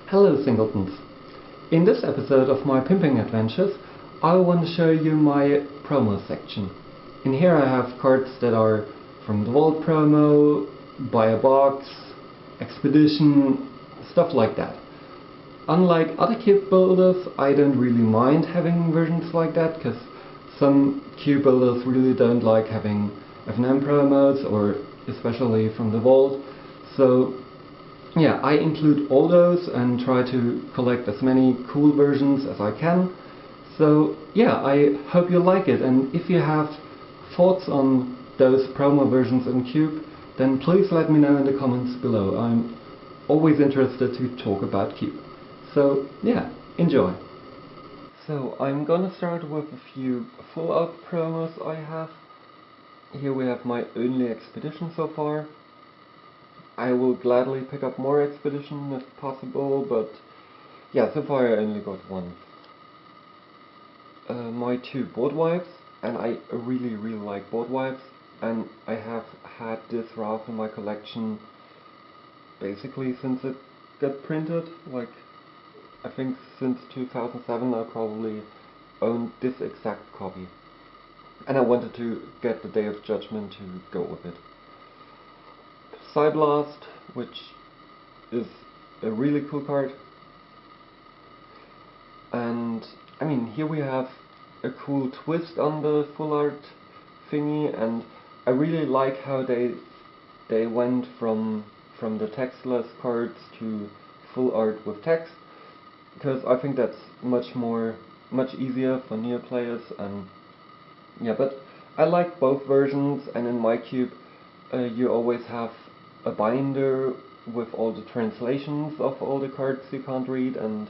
Hello singletons! In this episode of my pimping adventures I want to show you my promo section. In here I have cards that are from the Vault promo, buy a box, expedition, stuff like that. Unlike other cube builders, I don't really mind having versions like that, because some cube builders really don't like having F&M promos, or especially from the Vault. So yeah, I include all those and try to collect as many cool versions as I can. So yeah, I hope you like it, and if you have thoughts on those promo versions in Cube, then please let me know in the comments below. I'm always interested to talk about Cube. So yeah, enjoy! So I'm gonna start with a few full art promos I have. Here we have my only expedition so far. I will gladly pick up more expedition if possible, but yeah, so far I only got one. My two board wipes, and I really like board wipes, and I have had this Ralph in my collection basically since it got printed. Like, I think since 2007 I probably owned this exact copy, and I wanted to get the Day of Judgment to go with it. Psyblast, which is a really cool card, and I mean, here we have a cool twist on the full art thingy, and I really like how they went from the textless cards to full art with text, because I think that's much easier for new players. And yeah, but I like both versions, and in my cube you always have a binder with all the translations of all the cards you can't read, and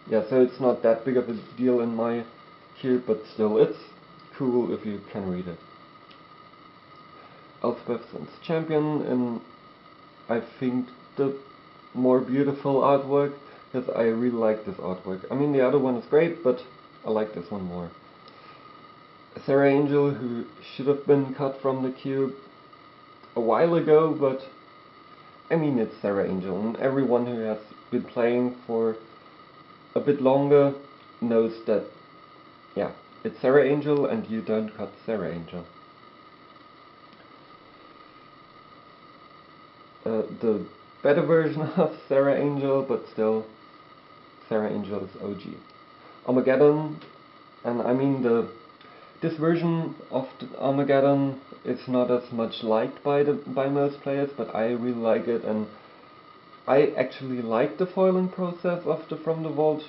yeah, so it's not that big of a deal in my cube, but still it's cool if you can read it. Elspeth's Champion, and I think the more beautiful artwork, because I really like this artwork. I mean, the other one is great, but I like this one more. Sarah Angel, who should have been cut from the cube a while ago, but I mean, it's Sarah Angel, and everyone who has been playing for a bit longer knows that, yeah, it's Sarah Angel, and you don't cut Sarah Angel. The better version of Sarah Angel, but still, Sarah Angel is OG. Armageddon, and I mean, this version of Armageddon is not as much liked by most players, but I really like it, and I actually like the foiling process of the From the Vault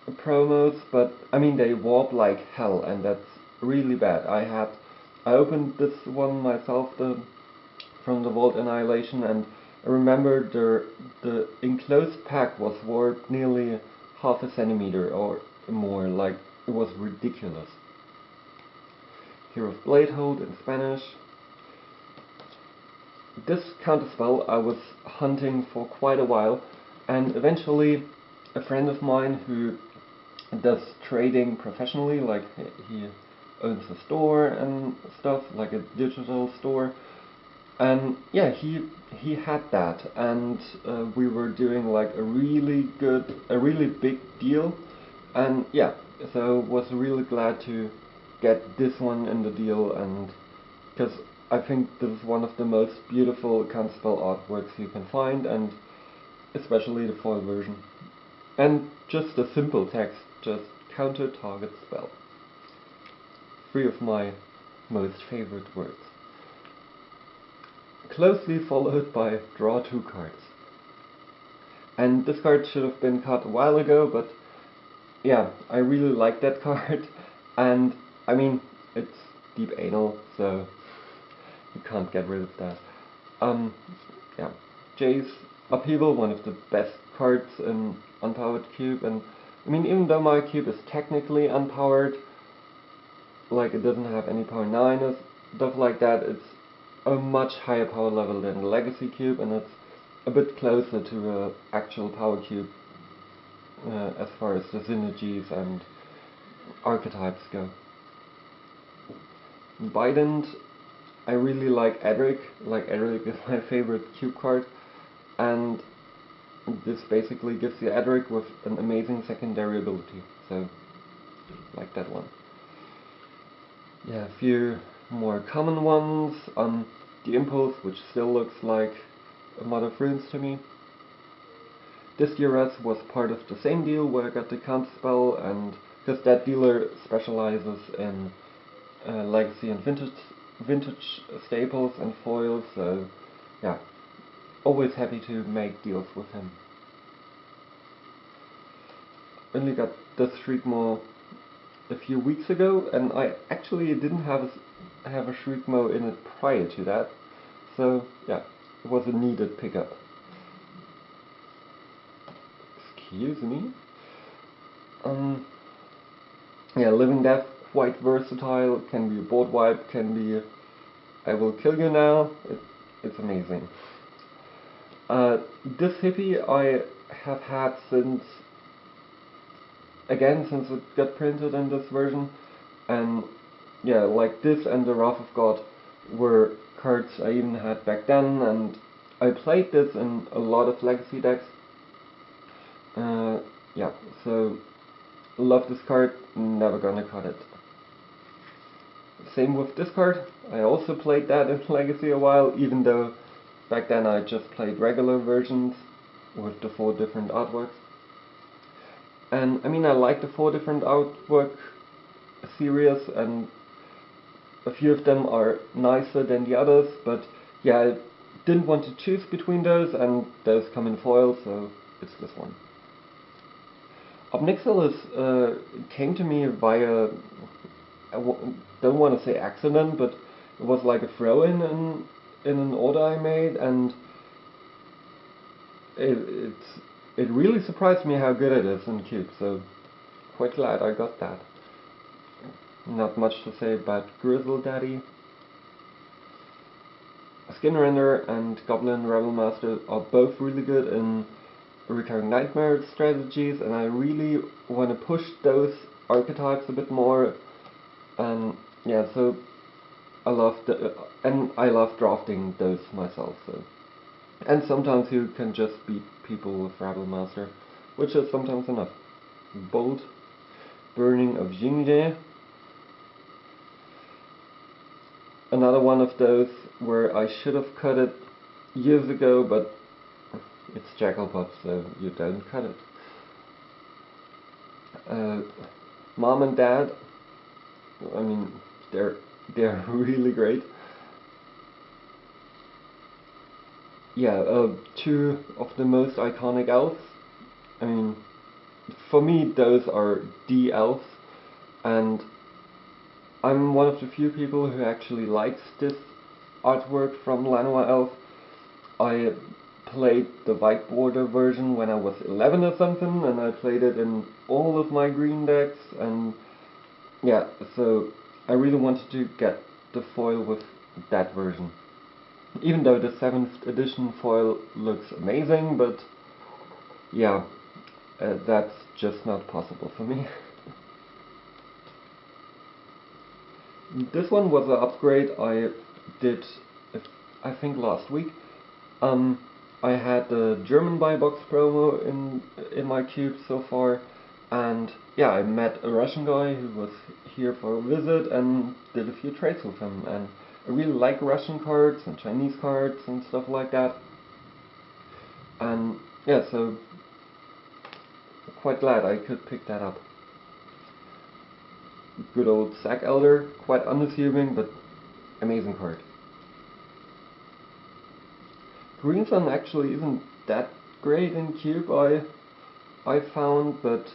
promos, but I mean, they warp like hell, and that's really bad. I opened this one myself, the From the Vault Annihilation, and I remember the enclosed pack was warped nearly half a centimeter or more. Like, it was ridiculous. Hero's Bladehold in Spanish. This counterspell I was hunting for quite a while, and eventually a friend of mine who does trading professionally, like he owns a store and stuff, like a digital store, and yeah, he had that, and we were doing like a really big deal, and yeah, so was really glad to get this one in the deal, and because I think this is one of the most beautiful counterspell artworks you can find, and especially the foil version. And just a simple text, just counter target spell. 3 of my most favorite words. Closely followed by draw 2 cards. And this card should have been cut a while ago, but yeah, I really like that card, and I mean, it's deep anal, so you can't get rid of that. Yeah, Jay's Upheaval, one of the best cards in Unpowered Cube, and I mean, even though my cube is technically unpowered, like it doesn't have any power 9 or stuff like that, it's a much higher power level than the Legacy Cube, and it's a bit closer to an actual power cube as far as the synergies and archetypes go. Bident, I really like Edric. Like, Edric is my favorite cube card, and this basically gives you Edric with an amazing secondary ability, so like that one. Yeah, a few more common ones. The Impulse, which still looks like a Mod of Runes to me. This DRS was part of the same deal where I got the counter spell, and because that dealer specializes in legacy and vintage staples and foils, so yeah, always happy to make deals with him. Only got the Shriekmaw a few weeks ago, and I actually didn't have a Shriekmaw in it prior to that, so yeah, it was a needed pickup. Excuse me. Yeah, Living Death, quite versatile, can be a board wipe, can be I will kill you now, it's amazing. This hippie I have had since it got printed in this version, and yeah, like this and the Wrath of God were cards I even had back then, and I played this in a lot of legacy decks. Yeah, so love this card, never gonna cut it. Same with this card, I also played that in legacy a while, even though back then I just played regular versions with the 4 different artworks. And I mean, I like the 4 different artwork series, and a few of them are nicer than the others, but yeah, I didn't want to choose between those, and those come in foil, so it's this one. Obnixilis came to me via, don't want to say accident, but it was like a throw-in in an order I made, and it really surprised me how good it is in Cube, so quite glad I got that. Not much to say about Grizzle Daddy. Skinrender and Goblin Rebel Master are both really good in recurring nightmare strategies, and I really want to push those archetypes a bit more. And yeah, so I love drafting those myself. So, and sometimes you can just beat people with Rebel Master, which is sometimes enough. Bolt, Burning of Jingye. Another one of those where I should have cut it years ago, but it's Jackalpop, so you don't cut it. Mom and Dad, I mean, they're really great. Yeah, 2 of the most iconic elves. I mean, for me, those are the elves, and I'm one of the few people who actually likes this artwork from Lanois Elf. I played the white border version when I was 11 or something, and I played it in all of my green decks, and yeah, so I really wanted to get the foil with that version. Even though the 7th edition foil looks amazing, but yeah, that's just not possible for me. This one was an upgrade I did, I think last week. I had the German buy box promo in my cube so far, and yeah, I met a Russian guy who was here for a visit and did a few trades with him, and I really like Russian cards and Chinese cards and stuff like that. And yeah, so quite glad I could pick that up. Good old Sack Elder, quite unassuming, but amazing card. Green Sun actually isn't that great in Cube, I found, but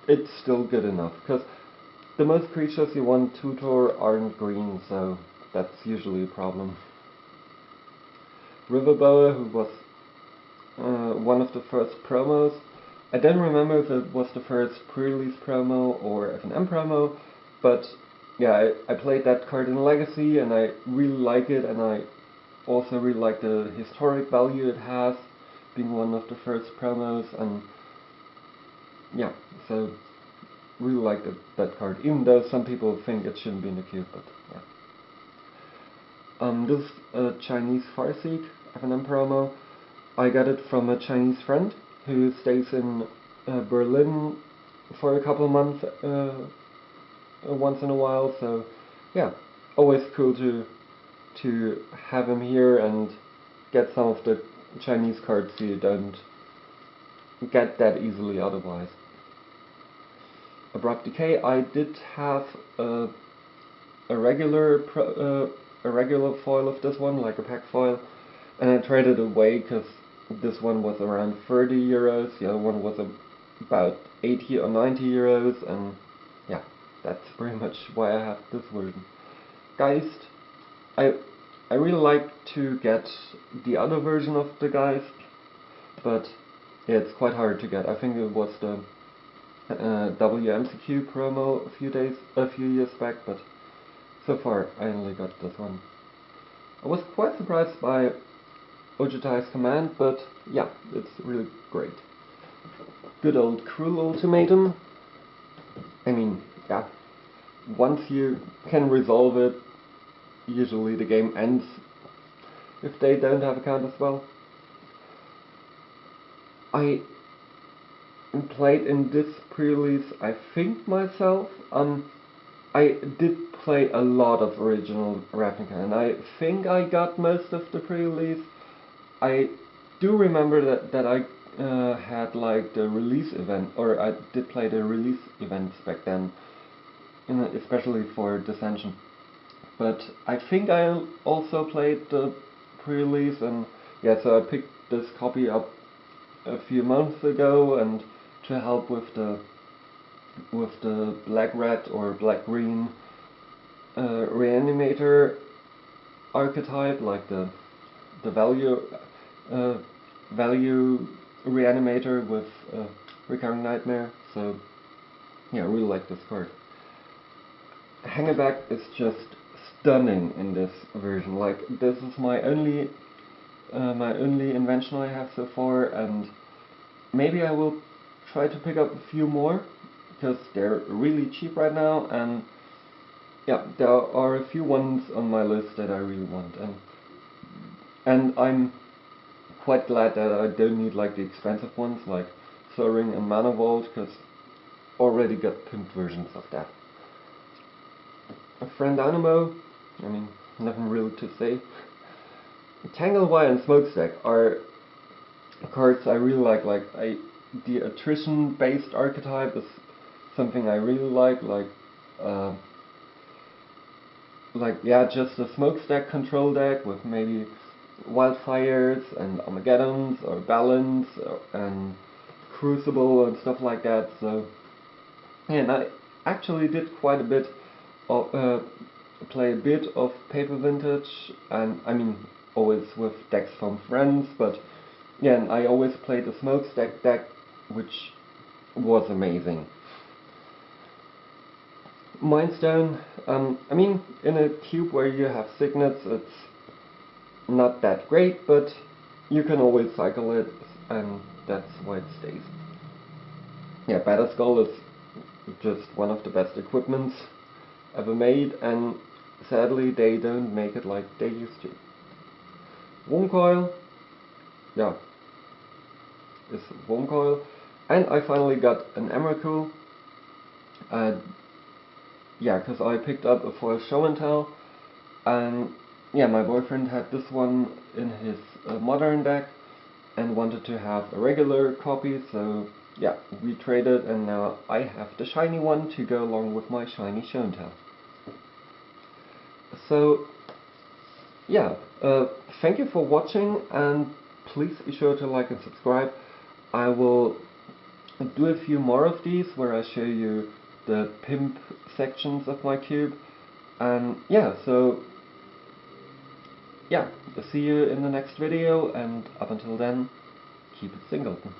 it's still good enough, because the most creatures you want to tutor aren't green, so that's usually a problem. Riverboa, who was one of the first promos. I don't remember if it was the first pre-release promo or FNM promo, but yeah, I played that card in Legacy and I really like it, and I also really like the historic value it has, being one of the first promos, and yeah, so really like that card, even though some people think it shouldn't be in the cube, but yeah. This Chinese Farseek FNM promo. I got it from a Chinese friend who stays in Berlin for a couple of months once in a while, so yeah, always cool to have him here and get some of the Chinese cards you don't get that easily otherwise. Abrupt Decay, I did have a regular foil of this one, like a pack foil, and I traded away because this one was around 30 euros, the other one was about 80 or 90 euros, and yeah, that's pretty much why I have this version. Geist, I really like to get the other version of the Geist, but yeah, it's quite hard to get. I think it was the WMCQ promo a few years back, but so far I only got this one. I was quite surprised by Ojutai's command, but yeah, it's really great. Good old Cruel Ultimatum. I mean, yeah, once you can resolve it, usually the game ends if they don't have a counter spell. I played in this pre-release, I think myself. I did play a lot of original Ravnica, and I think I got most of the pre-release. I do remember that I had like the release event, or I did play the release events back then, especially for Dissension. But I think I also played the pre-release, and yeah, so I picked this copy up a few months ago, and to help with the black-red or black-green reanimator archetype, like the value reanimator with Recurring Nightmare. So yeah, I really like this card. Hangerback is just stunning in this version. Like, this is my only invention I have so far, and maybe I will try to pick up a few more because they're really cheap right now, and yeah, there are a few ones on my list that I really want, and I'm quite glad that I don't need like the expensive ones like Soaring and Mana Vault, because already got pimped versions of that. A Friend Dynamo, I mean, nothing really to say. Tanglewire and Smokestack are cards I really like. The attrition based archetype is something I really like. Yeah, just a Smokestack control deck with maybe Wildfires and Armageddons or Balance and Crucible and stuff like that. So yeah, and I actually did quite a bit of play a bit of Paper Vintage, and I mean always with decks from friends, but yeah, and I always played the Smokestack deck, which was amazing. Mindstone, I mean, in a cube where you have signets, it's not that great, but you can always cycle it, and that's why it stays. Yeah, Batterskull is just one of the best equipments ever made, and sadly they don't make it like they used to. Wurmcoil, yeah, is Wurmcoil, and I finally got an Emrakul. Yeah, because I picked up a foil Show and Tell, and yeah, my boyfriend had this one in his modern deck and wanted to have a regular copy, so yeah, we traded, and now I have the shiny one to go along with my shiny Show and Tell. So yeah, thank you for watching, and please be sure to like and subscribe. I will do a few more of these where I show you the pimp sections of my cube, and yeah, so yeah, see you in the next video, and up until then, keep it singleton.